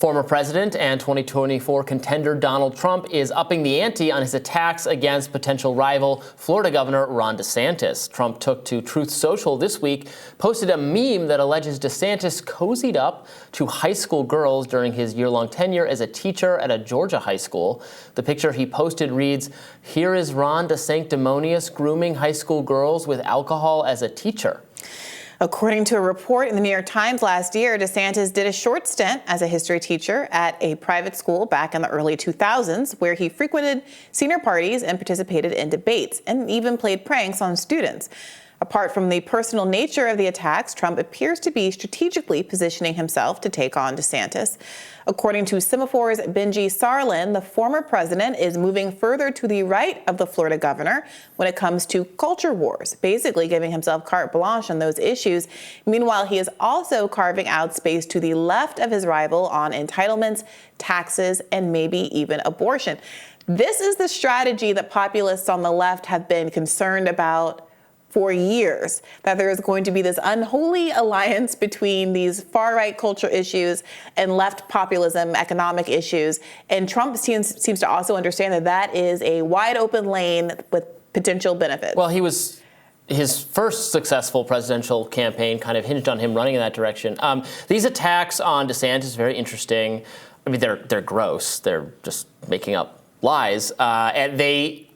Former president and 2024 contender Donald Trump is upping the ante on his attacks against potential rival Florida Governor Ron DeSantis. Trump took to Truth Social this week, posted a meme that alleges DeSantis cozied up to high school girls during his year-long tenure as a teacher at a Georgia high school. The picture he posted reads, "Here is Ron DeSanctimonious grooming high school girls with alcohol as a teacher." According to a report in the New York Times last year, DeSantis did a short stint as a history teacher at a private school back in the early 2000s, where he frequented senior parties and participated in debates and even played pranks on students. Apart from the personal nature of the attacks, Trump appears to be strategically positioning himself to take on DeSantis. According to Semaphore's Benji Sarlin, the former president is moving further to the right of the Florida governor when it comes to culture wars, basically giving himself carte blanche on those issues. Meanwhile, he is also carving out space to the left of his rival on entitlements, taxes, and maybe even abortion. This is the strategy that populists on the left have been concerned about for years, that there is going to be this unholy alliance between these far-right culture issues and left populism, economic issues. And Trump seems to also understand that that is a wide open lane with potential benefits. Well, his first successful presidential campaign kind of hinged on him running in that direction. These attacks on DeSantis, very interesting. I mean, they're gross. They're just making up lies. And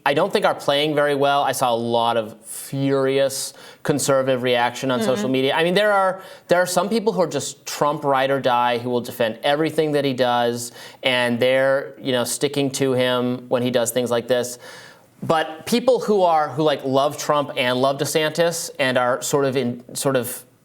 I don't think are playing very well. I saw a lot of furious conservative reaction on social media. I mean, there are some people who are just Trump ride or die, who will defend everything that he does, and they're sticking to him when he does things like this. But people who love Trump and love DeSantis and are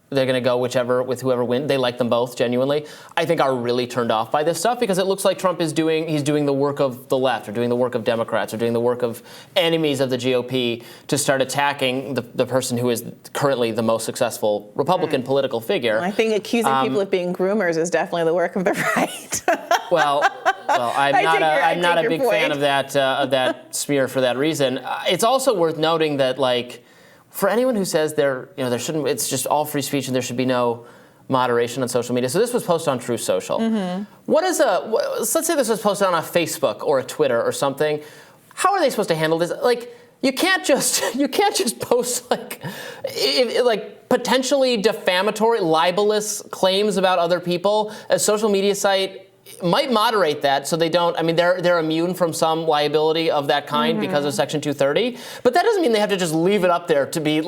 they're going to go with whoever wins. They like them both genuinely. I think are really turned off by this stuff because it looks like Trump is doing the work of the left, or doing the work of Democrats, or doing the work of enemies of the GOP to start attacking the person who is currently the most successful Republican political figure. I think accusing people of being groomers is definitely the work of the right. Well, I'm not a big fan of that smear for that reason. It's also worth noting that for anyone who says there shouldn't, it's just all free speech and there should be no moderation on social media. So this was posted on Truth Social. Let's say this was posted on a Facebook or a Twitter or something. How are they supposed to handle this? You can't just post potentially defamatory, libelous claims about other people. A social media site might moderate that so they don't. I mean, they're immune from some liability of that kind because of Section 230. But that doesn't mean they have to just leave it up there to be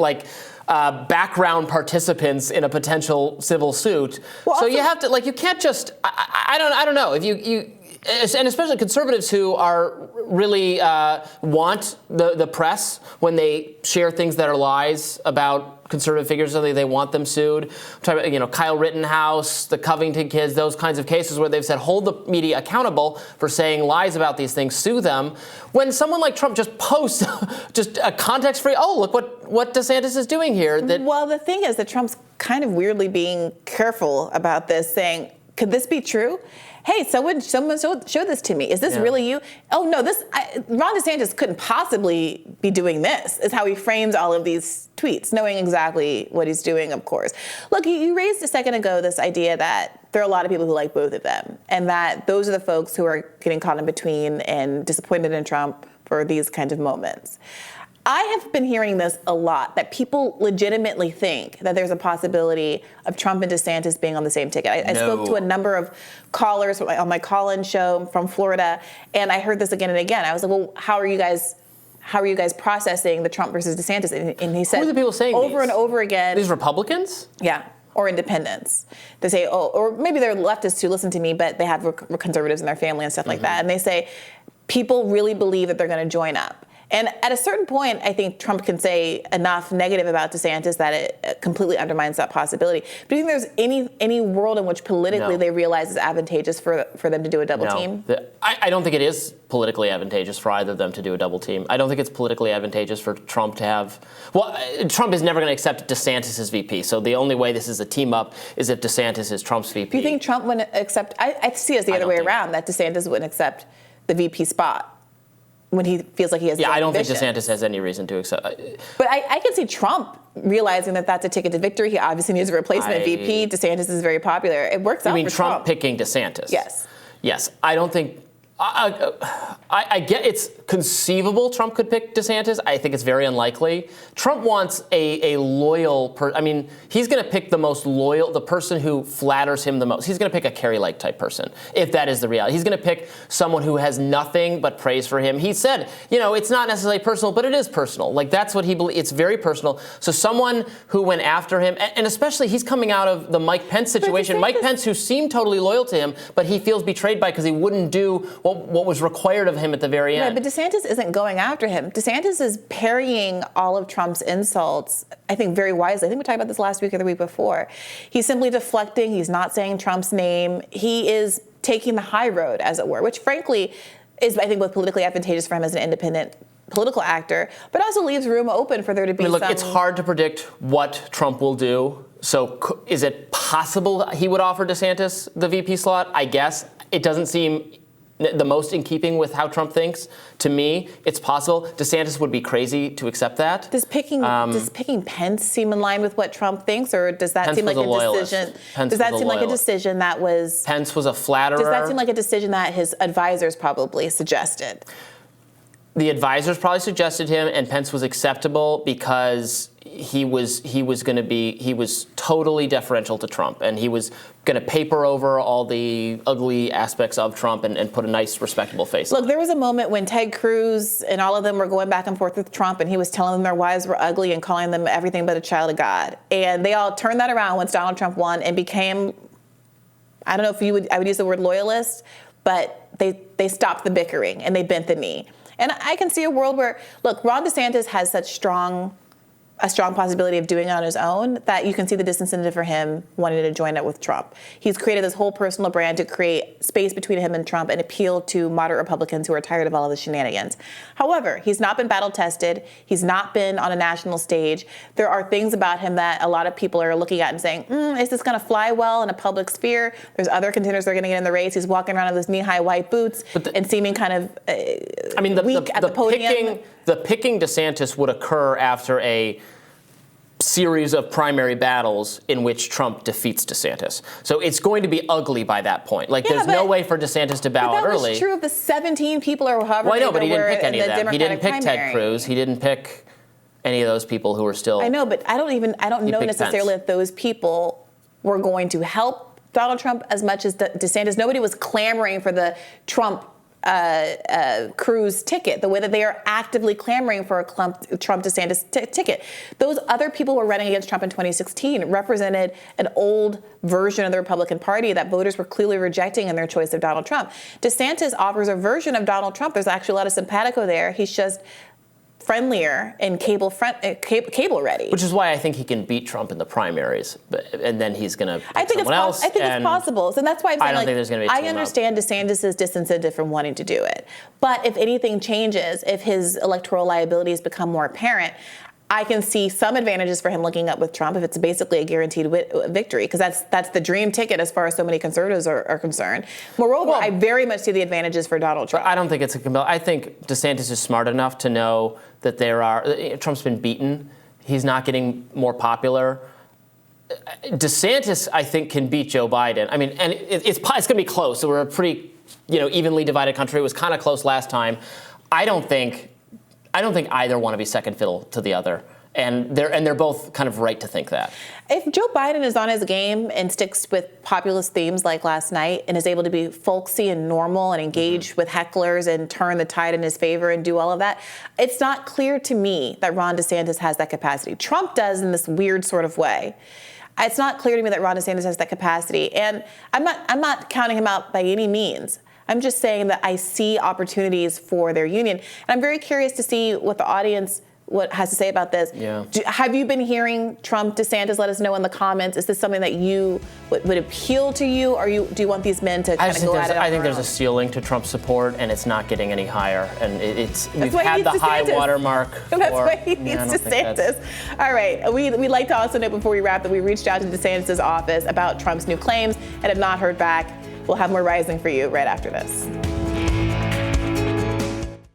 background participants in a potential civil suit. Well, so you have to you can't just. I don't know if you. And especially conservatives who are really want the press when they share things that are lies about conservative figures, so they want them sued. Kyle Rittenhouse, the Covington kids, those kinds of cases where they've said hold the media accountable for saying lies about these things, sue them. When someone like Trump just posts just a context-free, look what DeSantis is doing here. Well, the thing is that Trump's kind of weirdly being careful about this, saying, could this be true? Hey, someone show this to me. Is this really you? Oh, no, Ron DeSantis couldn't possibly be doing this, is how he frames all of these tweets, knowing exactly what he's doing, of course. Look, you raised a second ago this idea that there are a lot of people who like both of them, and that those are the folks who are getting caught in between and disappointed in Trump for these kinds of moments. I have been hearing this a lot, that people legitimately think that there's a possibility of Trump and DeSantis being on the same ticket. I spoke to a number of callers on my call-in show from Florida, and I heard this again and again. I was like, well, how are you guys processing the Trump versus DeSantis? And he said, who are the people saying over and over again. These Republicans? Yeah. Or independents. They say, or maybe they're leftists who listen to me, but they have conservatives in their family and stuff like that. And they say, people really believe that they're going to join up. And at a certain point, I think Trump can say enough negative about DeSantis that it completely undermines that possibility. But do you think there's any world in which politically they realize it's advantageous for them to do a double team? I don't think it is politically advantageous for either of them to do a double team. I don't think it's politically advantageous for Trump to have. Well, Trump is never going to accept DeSantis as VP. So the only way this is a team up is if DeSantis is Trump's VP. Do you think Trump wouldn't accept? I see it as the other way around, that DeSantis wouldn't accept the VP spot. when he feels like he has. Yeah, I don't think ambitions. DeSantis has any reason to accept. But I can see Trump realizing that that's a ticket to victory. He obviously needs a replacement VP. DeSantis is very popular. It works out for Trump. You mean Trump picking DeSantis? Yes. Yes. I don't think. I get it's conceivable Trump could pick DeSantis. I think it's very unlikely. Trump wants a loyal person. I mean, he's going to pick the most loyal, the person who flatters him the most. He's going to pick a Kerry-like type person, if that is the reality. He's going to pick someone who has nothing but praise for him. He said, it's not necessarily personal, but it is personal. Like, that's what he believes. It's very personal. So someone who went after him, and especially he's coming out of the Mike Pence situation. Mike Pence, who seemed totally loyal to him, but he feels betrayed by because he wouldn't do what was required of him at the very end. Right, but DeSantis isn't going after him. DeSantis is parrying all of Trump's insults, I think, very wisely. I think we talked about this last week or the week before. He's simply deflecting. He's not saying Trump's name. He is taking the high road, as it were, which, frankly, is, I think, both politically advantageous for him as an independent political actor, but also leaves room open for there to be look, it's hard to predict what Trump will do. So is it possible he would offer DeSantis the VP slot? I guess. It doesn't seem the most in keeping with how Trump thinks. To me, it's possible. DeSantis would be crazy to accept that. Does picking Pence seem in line with what Trump thinks, or does that seem like a decision? Does that seem like a decision that was? Pence was a flatterer. Does that seem like a decision that his advisors probably suggested? The advisors probably suggested him, and Pence was acceptable because he was totally deferential to Trump, and he was going to paper over all the ugly aspects of Trump and put a nice, respectable face on it. Look, there was a moment when Ted Cruz and all of them were going back and forth with Trump, and he was telling them their wives were ugly and calling them everything but a child of God. And they all turned that around once Donald Trump won and became, I don't know if I would use the word loyalist, but they stopped the bickering and they bent the knee. And I can see a world where, look, Ron DeSantis has such a strong possibility of doing it on his own that you can see the disincentive for him wanting to join it with Trump. He's created this whole personal brand to create space between him and Trump and appeal to moderate Republicans who are tired of all of the shenanigans. However, he's not been battle tested. He's not been on a national stage. There are things about him that a lot of people are looking at and saying, is this going to fly well in a public sphere? There's other contenders that are going to get in the race. He's walking around in those knee-high white boots and seeming kind of weak at the podium. The picking DeSantis would occur after a series of primary battles in which Trump defeats DeSantis. So it's going to be ugly by that point. There's no way for DeSantis to bow out early. That was true of the 17 people or however many but he didn't pick any of them. He didn't pick primary. Ted Cruz. He didn't pick any of those people who were still. I know, but I don't know necessarily that those people were going to help Donald Trump as much as DeSantis. Nobody was clamoring for the Trump Cruz ticket, the way that they are actively clamoring for a Trump DeSantis ticket. Those other people who were running against Trump in 2016 represented an old version of the Republican Party that voters were clearly rejecting in their choice of Donald Trump. DeSantis offers a version of Donald Trump. There's actually a lot of simpatico there. He's just friendlier and cable ready. Which is why I think he can beat Trump in the primaries, and then he's going to pick someone else. I think it's possible. So that's why I'm saying, I don't think there's going to be a team I understand DeSantis' disincentive from wanting to do it. But if anything changes, if his electoral liabilities become more apparent, I can see some advantages for him linking up with Trump if it's basically a guaranteed victory, because that's the dream ticket as far as so many conservatives are concerned. Moreover, I very much see the advantages for Donald Trump. I don't think it's I think DeSantis is smart enough to know that Trump's been beaten. He's not getting more popular. DeSantis, I think, can beat Joe Biden. I mean, and it's going to be close. So we're a pretty, evenly divided country. It was kind of close last time. I don't think either want to be second fiddle to the other. And they're both kind of right to think that. If Joe Biden is on his game and sticks with populist themes like last night and is able to be folksy and normal and engage with hecklers and turn the tide in his favor and do all of that, it's not clear to me that Ron DeSantis has that capacity. Trump does in this weird sort of way. It's not clear to me that Ron DeSantis has that capacity. And I'm not counting him out by any means. I'm just saying that I see opportunities for their union. And I'm very curious to see what the audience has to say about this. Yeah. Have you been hearing Trump, DeSantis? Let us know in the comments. Is this something that you would appeal to you, or do you want these men to kind of go at it? I think there's a ceiling to Trump's support, and it's not getting any higher. And we've had the high watermark. That's why he needs DeSantis. All right. We'd like to also note before we wrap that we reached out to DeSantis' office about Trump's new claims and have not heard back. We'll have more Rising for you right after this.